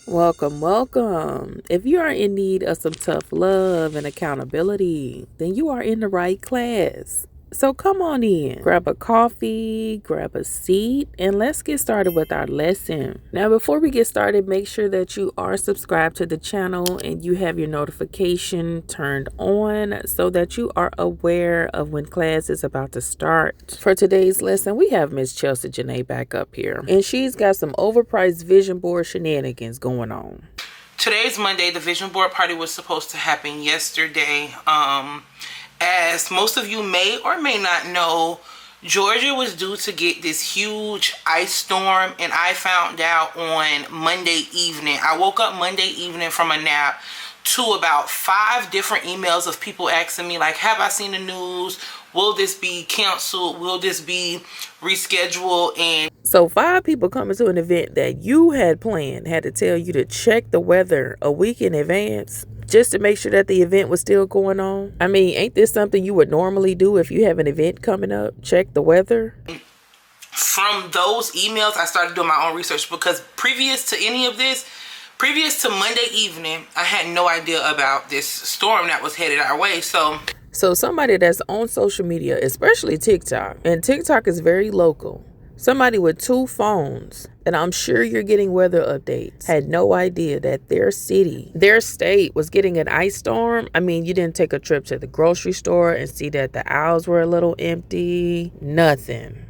Welcome, welcome. If you are in need of some tough love and accountability, then you are in the right class. So come on in, grab a coffee, grab a seat, and let's get started with our lesson. Now, before we get started, make sure that you are subscribed to the channel and you have your notification turned on so that you are aware of when class is about to start. For today's lesson, we have Miss Chelsie Janea back up here, and she's got some overpriced vision board shenanigans going on. Today's Monday. The vision board party was supposed to happen yesterday. As most of you may or may not know, Georgia was due to get this huge ice storm, and I found out on Monday evening. I woke up Monday evening from a nap to about 5 different emails of people asking me, like, have I seen the news? Will this be canceled? Will this be rescheduled? And so 5 people coming to an event that you had planned had to tell you to check the weather a week in advance just to make sure that the event was still going on. I mean, ain't this something you would normally do if you have an event coming up? Check the weather? From those emails, I started doing my own research, because previous to Monday evening, I had no idea about this storm that was headed our way. So somebody that's on social media, especially TikTok, and TikTok is very local, somebody with 2 phones, and I'm sure you're getting weather updates, had no idea that their city, their state was getting an ice storm. I mean, you didn't take a trip to the grocery store and see that the aisles were a little empty. Nothing.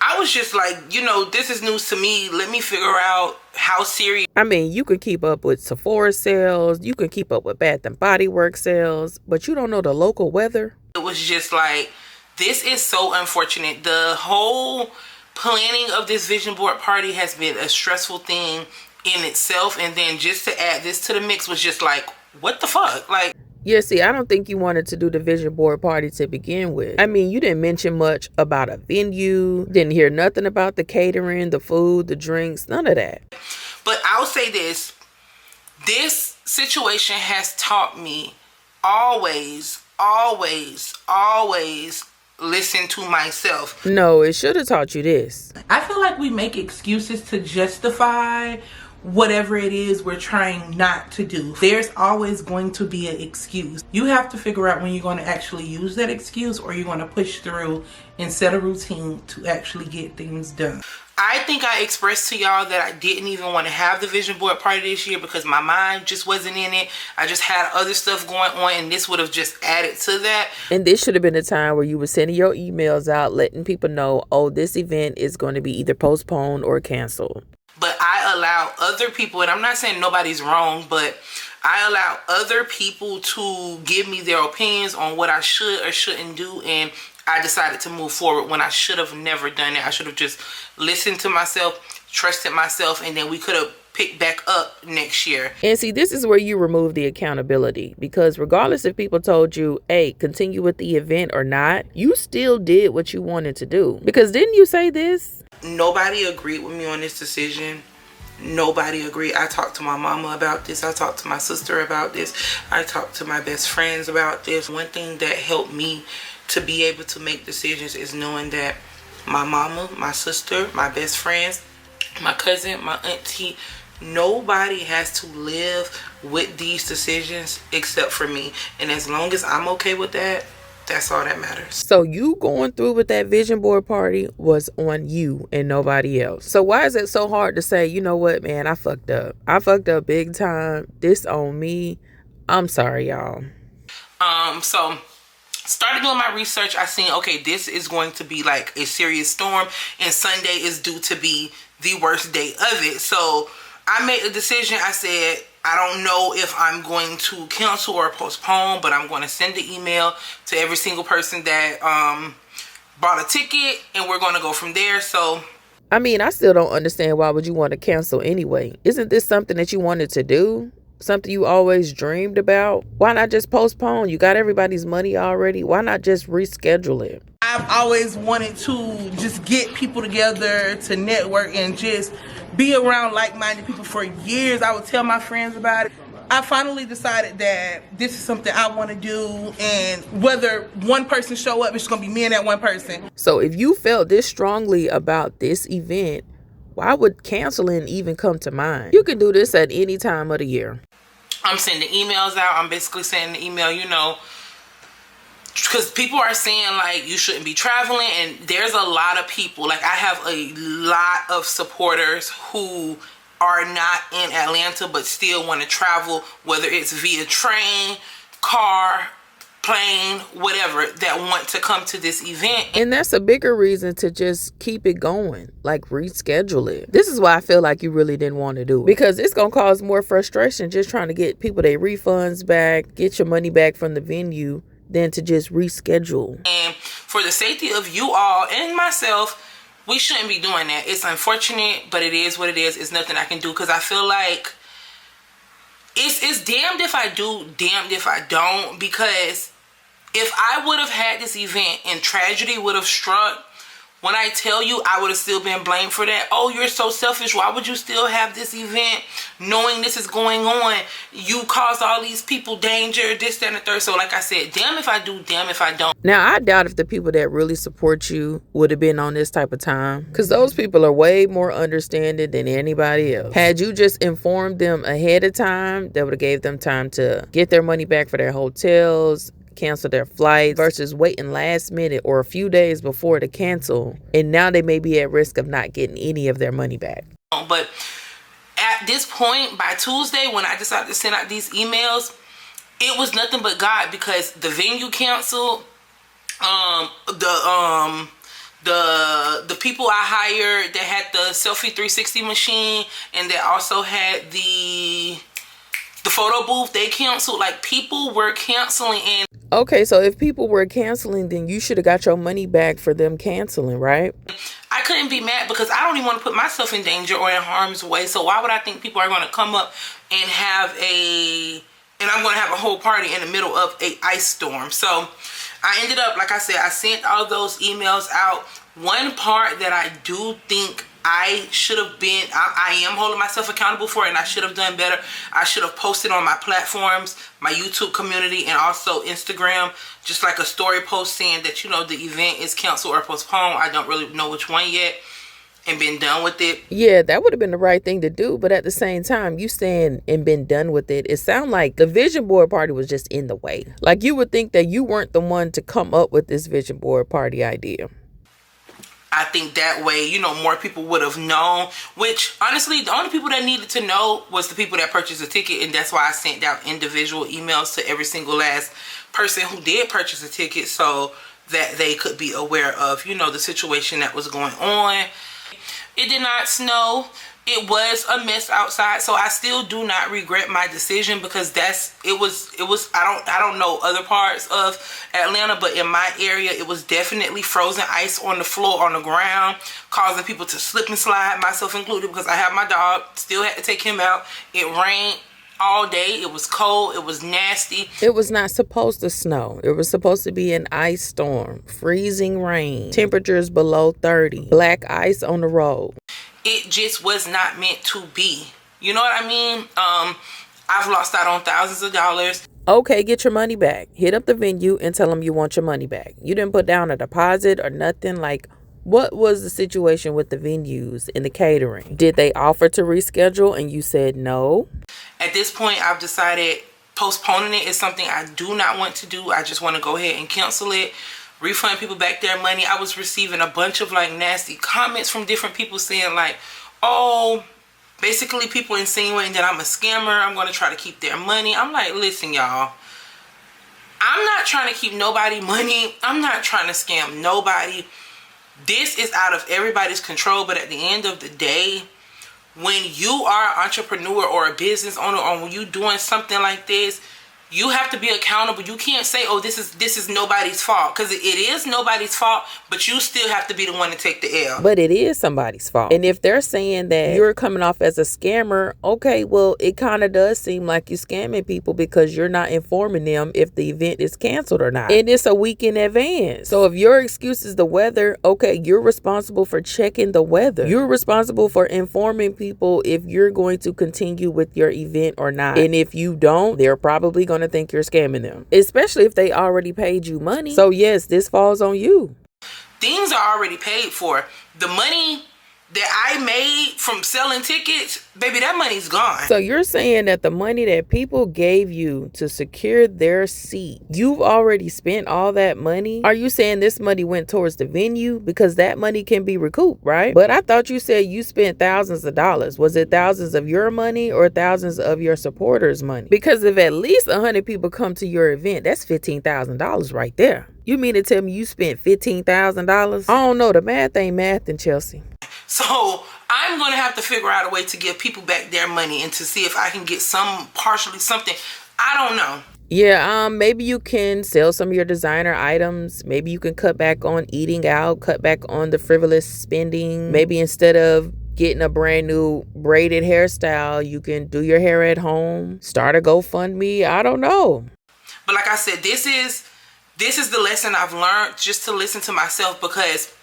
I was just like, this is news to me. Let me figure out how serious. I mean, you can keep up with Sephora sales, you can keep up with Bath and Body Works sales, but you don't know the local weather. It was just like, this is so unfortunate. The whole planning of this vision board party has been a stressful thing in itself, and then just to add this to the mix was just like, what the fuck? Like, yeah, see, I don't think you wanted to do the vision board party to begin with. I mean, you didn't mention much about a venue, didn't hear nothing about the catering, the food, the drinks, none of that. But I'll say this situation has taught me always listen to myself. No, it should have taught you this. I feel like we make excuses to justify whatever it is we're trying not to do. There's always going to be an excuse. You have to figure out when you're going to actually use that excuse, or you're going to push through and set a routine to actually get things done. I think I expressed to y'all that I didn't even want to have the vision board party this year because my mind just wasn't in it. I just had other stuff going on, and this would have just added to that. And this should have been a time where you were sending your emails out, letting people know, oh, this event is going to be either postponed or canceled. But I allow other people, and I'm not saying nobody's wrong, but I allow other people to give me their opinions on what I should or shouldn't do, and I decided to move forward when I should have never done it. I should have just listened to myself, trusted myself, and then we could have picked back up next year. And see, this is where you remove the accountability, because regardless if people told you, hey, continue with the event or not, you still did what you wanted to do. Because didn't you say this? Nobody agreed with me on this decision. Nobody agreed. I talked to my mama about this. I talked to my sister about this. I talked to my best friends about this. One thing that helped me to be able to make decisions is knowing that my mama, my sister, my best friends, my cousin, my auntie, nobody has to live with these decisions except for me. And as long as I'm okay with that, that's all that matters. So you going through with that vision board party was on you and nobody else. So why is it so hard to say, you know what, man, I fucked up. I fucked up big time. This on me. I'm sorry, y'all. So started doing my research. I seen, okay, this is going to be like a serious storm, and Sunday is due to be the worst day of it. So I made a decision. I said, I don't know if I'm going to cancel or postpone, but I'm going to send the email to every single person that bought a ticket, and we're going to go from there. So I mean, I still don't understand, why would you want to cancel anyway? Isn't this something that you wanted to do? Something you always dreamed about? Why not just postpone? You got everybody's money already. Why not just reschedule it? I've always wanted to just get people together to network and just be around like-minded people for years. I would tell my friends about it. I finally decided that this is something I want to do, and whether one person show up, it's going to be me and that one person. So if you felt this strongly about this event, Why would canceling even come to mind? You can do this at any time of the year. I'm sending emails out. I'm basically sending the email, because people are saying like you shouldn't be traveling, and there's a lot of people, like I have a lot of supporters who are not in Atlanta but still want to travel, whether it's via train, car, plane, whatever, that want to come to this event. And that's a bigger reason to just keep it going, like reschedule it. This is why I feel like you really didn't want to do it, because it's going to cause more frustration just trying to get people their refunds back, get your money back from the venue, than to just reschedule. And for the safety of you all and myself, we shouldn't be doing that. It's unfortunate, but it is what it is. It's nothing I can do, because I feel like it's damned if I do, damned if I don't. Because if I would have had this event and tragedy would have struck, when I tell you, I would have still been blamed for that. Oh, you're so selfish. Why would you still have this event knowing this is going on? You caused all these people danger, this, that, and the third. So like I said, damn if I do, damn if I don't. Now, I doubt if the people that really support you would have been on this type of time, because those people are way more understanding than anybody else. Had you just informed them ahead of time, that would have gave them time to get their money back for their hotels, cancel their flights, versus waiting last minute or a few days before to cancel, and now they may be at risk of not getting any of their money back. But at this point, by Tuesday, when I decided to send out these emails, it was nothing but God, because the venue canceled, the people I hired that had the selfie 360 machine and that also had the photo booth, they canceled. Like, people were canceling. And okay, so if people were canceling, then you should have got your money back for them canceling, right? I couldn't be mad, because I don't even want to put myself in danger or in harm's way. So why would I think people are going to come up and I'm going to have a whole party in the middle of a ice storm? So I ended up, like I said, I sent all those emails out. One part that I do think I should have been, I am holding myself accountable for it, and I should have done better. I should have posted on my platforms, my YouTube community, and also Instagram, just like a story post saying that, the event is canceled or postponed. I don't really know which one yet, and been done with it. Yeah, that would have been the right thing to do. But at the same time, you saying and been done with it, it sounds like the vision board party was just in the way. Like, you would think that you weren't the one to come up with this vision board party idea. I think that way, more people would have known, which honestly, the only people that needed to know was the people that purchased a ticket. And that's why I sent out individual emails to every single last person who did purchase a ticket, so that they could be aware of, the situation that was going on. It did not snow. It was a mess outside, so I still do not regret my decision, because it was I don't know other parts of Atlanta, but in my area it was definitely frozen ice on the floor, on the ground, causing people to slip and slide, myself included, because I have my dog, still had to take him out. It rained all day. It was cold. It was nasty. It was not supposed to snow. It was supposed to be an ice storm, freezing rain, temperatures below 30, black ice on the road. It just was not meant to be. You know what I mean? I've lost out on thousands of dollars. Okay, get your money back. Hit up the venue and tell them you want your money back. You didn't put down a deposit or nothing. Like, what was the situation with the venues and the catering? Did they offer to reschedule and you said no? At this point, I've decided postponing it is something I do not want to do. I just want to go ahead and cancel it. Refund people back their money. I was receiving a bunch of nasty comments from different people saying oh, basically people insinuating that I'm a scammer. I'm going to try to keep their money. I'm like, listen, y'all, I'm not trying to keep nobody money. I'm not trying to scam nobody. This is out of everybody's control. But at the end of the day, when you are an entrepreneur or a business owner, or when you're doing something like this, you have to be accountable. You can't say, oh, this is nobody's fault, because it is nobody's fault, but you still have to be the one to take the L. But it is somebody's fault. And if they're saying that you're coming off as a scammer, okay, well, it kind of does seem like you're scamming people, because you're not informing them if the event is canceled or not. And it's a week in advance. So if your excuse is the weather, okay, you're responsible for checking the weather. You're responsible for informing people if you're going to continue with your event or not. And if you don't, they're probably going to think you're scamming them, especially if they already paid you money. So yes, this falls on you. Things are already paid for. The money that I made from selling tickets, baby, that money's gone. So you're saying that the money that people gave you to secure their seat, you've already spent all that money? Are you saying this money went towards the venue? Because that money can be recouped, right? But I thought you said you spent thousands of dollars. Was it thousands of your money or thousands of your supporters' money? Because if at least 100 people come to your event, that's $15,000 right there. You mean to tell me you spent $15,000? I don't know. The math ain't math in Chelsie. So I'm going to have to figure out a way to give people back their money and to see if I can get partially something. I don't know. Yeah, maybe you can sell some of your designer items. Maybe you can cut back on eating out, cut back on the frivolous spending. Maybe instead of getting a brand new braided hairstyle, you can do your hair at home, start a GoFundMe. I don't know. But like I said, this is the lesson I've learned, just to listen to myself, because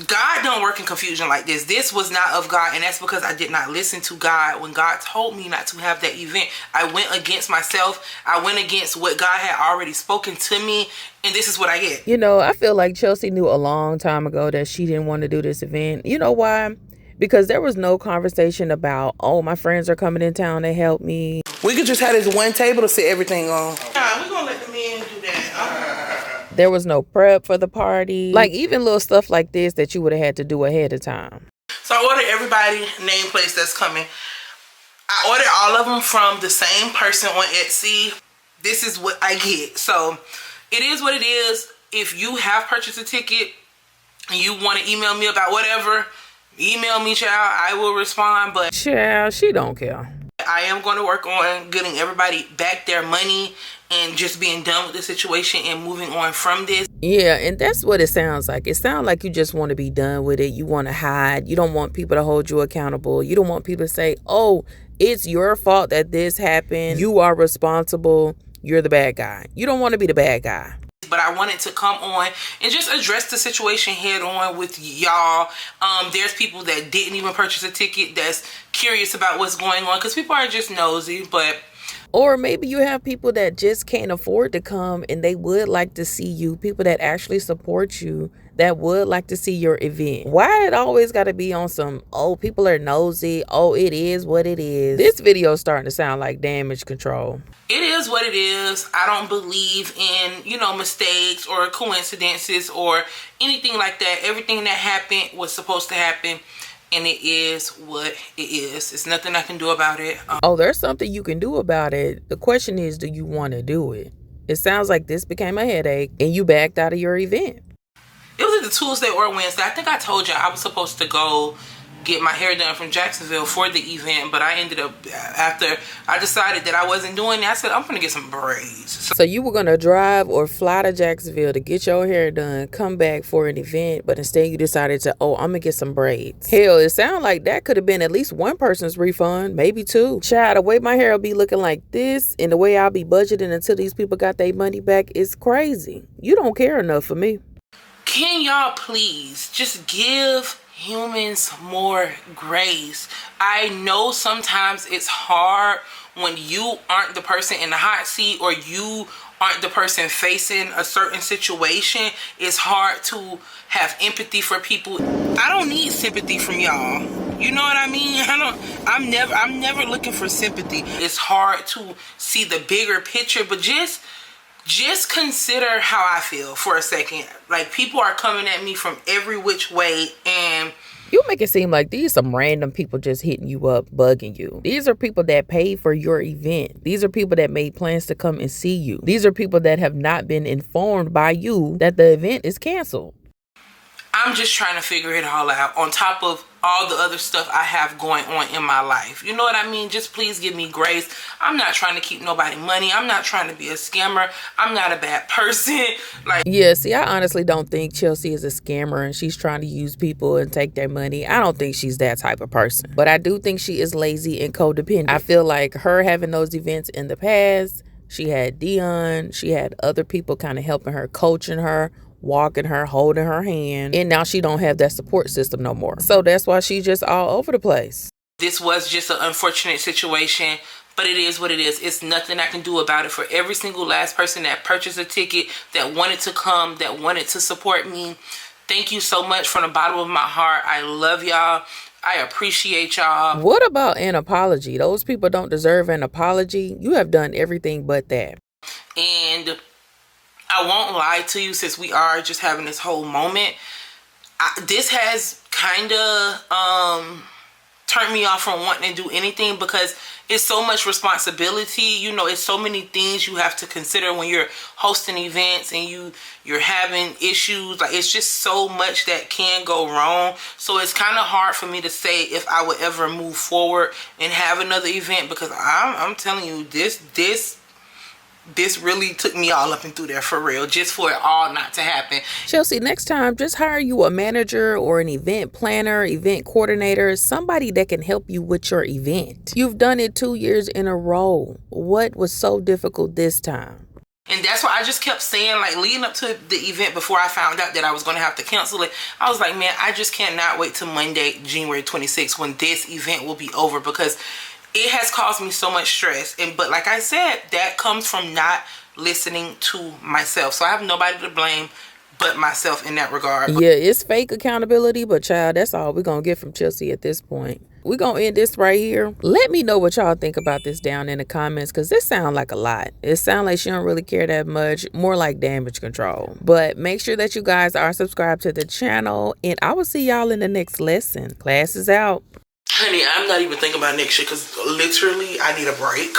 God don't work in confusion like this. This was not of God, and that's because I did not listen to God. When God told me not to have that event, I went against myself. I went against what God had already spoken to me, and this is what I get. You know, I feel like Chelsie knew a long time ago that she didn't want to do this event. You know why? Because there was no conversation about, oh, my friends are coming in town, they help me. We could just have this one table to sit everything on. Nah, we're going to let the men do that. There was no prep for the party. Like, even little stuff like this that you would have had to do ahead of time. So I ordered everybody nameplates that's coming. I ordered all of them from the same person on Etsy. This is what I get. So it is what it is. If you have purchased a ticket and you want to email me about whatever, email me, child. I will respond. But child, she don't care. I am going to work on getting everybody back their money and just being done with the situation and moving on from this. Yeah, and that's what it sounds like. It sounds like you just want to be done with it. You want to hide. You don't want people to hold you accountable. You don't want people to say, oh, it's your fault that this happened. You are responsible. You're the bad guy. You don't want to be the bad guy. But I wanted to come on and just address the situation head on with y'all. There's people that didn't even purchase a ticket that's curious about what's going on, because people are just nosy. But or maybe you have people that just can't afford to come and they would like to see you. People that actually support you, that would like to see your event. Why it always got to be on some, oh, people are nosy, oh, it is what it is. This video is starting to sound like damage control. It is what it is. I don't believe in, mistakes or coincidences or anything like that. Everything that happened was supposed to happen. And it is what it is. It's nothing I can do about it. Oh, there's something you can do about it. The question is, do you want to do it? It sounds like this became a headache and you backed out of your event. It was either Tuesday or Wednesday. I think I told you I was supposed to go get my hair done from Jacksonville for the event, but I ended up, after I decided that I wasn't doing it, I said I'm gonna get some braids. So you were gonna drive or fly to Jacksonville to get your hair done, come back for an event, but instead you decided to, oh, I'm gonna get some braids. Hell, it sounded like that could have been at least one person's refund, maybe two. Child, the way my hair will be looking like this and the way I'll be budgeting until these people got their money back is crazy. You don't care enough for me. Can y'all please just give humans more grace? I know sometimes it's hard when you aren't the person in the hot seat or you aren't the person facing a certain situation. It's hard to have empathy for people. I don't need sympathy from y'all. You know what I mean? I'm never looking for sympathy. It's hard to see the bigger picture, but just consider how I feel for a second. Like, people are coming at me from every which way, and you make it seem like these some random people just hitting you up, bugging you. These are people that paid for your event. These are people that made plans to come and see you. These are people that have not been informed by you that the event is canceled. I'm just trying to figure it all out on top of all the other stuff I have going on in my life. You know what I mean? Just please give me grace. I'm not trying to keep nobody money. I'm not trying to be a scammer. I'm not a bad person. Yeah, see, I honestly don't think Chelsie is a scammer and she's trying to use people and take their money. I don't think she's that type of person. But I do think she is lazy and codependent. I feel like her having those events in the past, she had Dion, she had other people kind of helping her, coaching her, walking her, holding her hand, and now she don't have that support system no more. So that's why she's just all over the place. This was just an unfortunate situation, but it is what it is. It's nothing I can do about it. For every single last person that purchased a ticket, that wanted to come, that wanted to support me, Thank you so much from the bottom of my heart. I love y'all. I appreciate y'all. What about an apology? Those people don't deserve an apology. You have done everything but that. And I won't lie to you, since we are just having this whole moment, this has kind of turned me off from wanting to do anything, because it's so much responsibility. You know, it's so many things you have to consider when you're hosting events and you're having issues. Like, it's just so much that can go wrong. So it's kind of hard for me to say if I would ever move forward and have another event, because I'm telling you, this really took me all up and through there, for real, just for it all not to happen. Chelsie, next time, just hire you a manager or an event planner, event coordinator, somebody that can help you with your event. You've done it 2 years in a row. What was so difficult this time? And that's why I just kept saying, like, leading up to the event, before I found out that I was going to have to cancel it, I was like, man, I just cannot wait till Monday, January 26th, when this event will be over, because it has caused me so much stress. But like I said, that comes from not listening to myself. So I have nobody to blame but myself in that regard. Yeah, it's fake accountability, but child, that's all we're going to get from Chelsie at this point. We're going to end this right here. Let me know what y'all think about this down in the comments, because this sounds like a lot. It sounds like she don't really care that much, more like damage control. But make sure that you guys are subscribed to the channel, and I will see y'all in the next lesson. Class is out. Honey, I'm not even thinking about next year, because literally I need a break.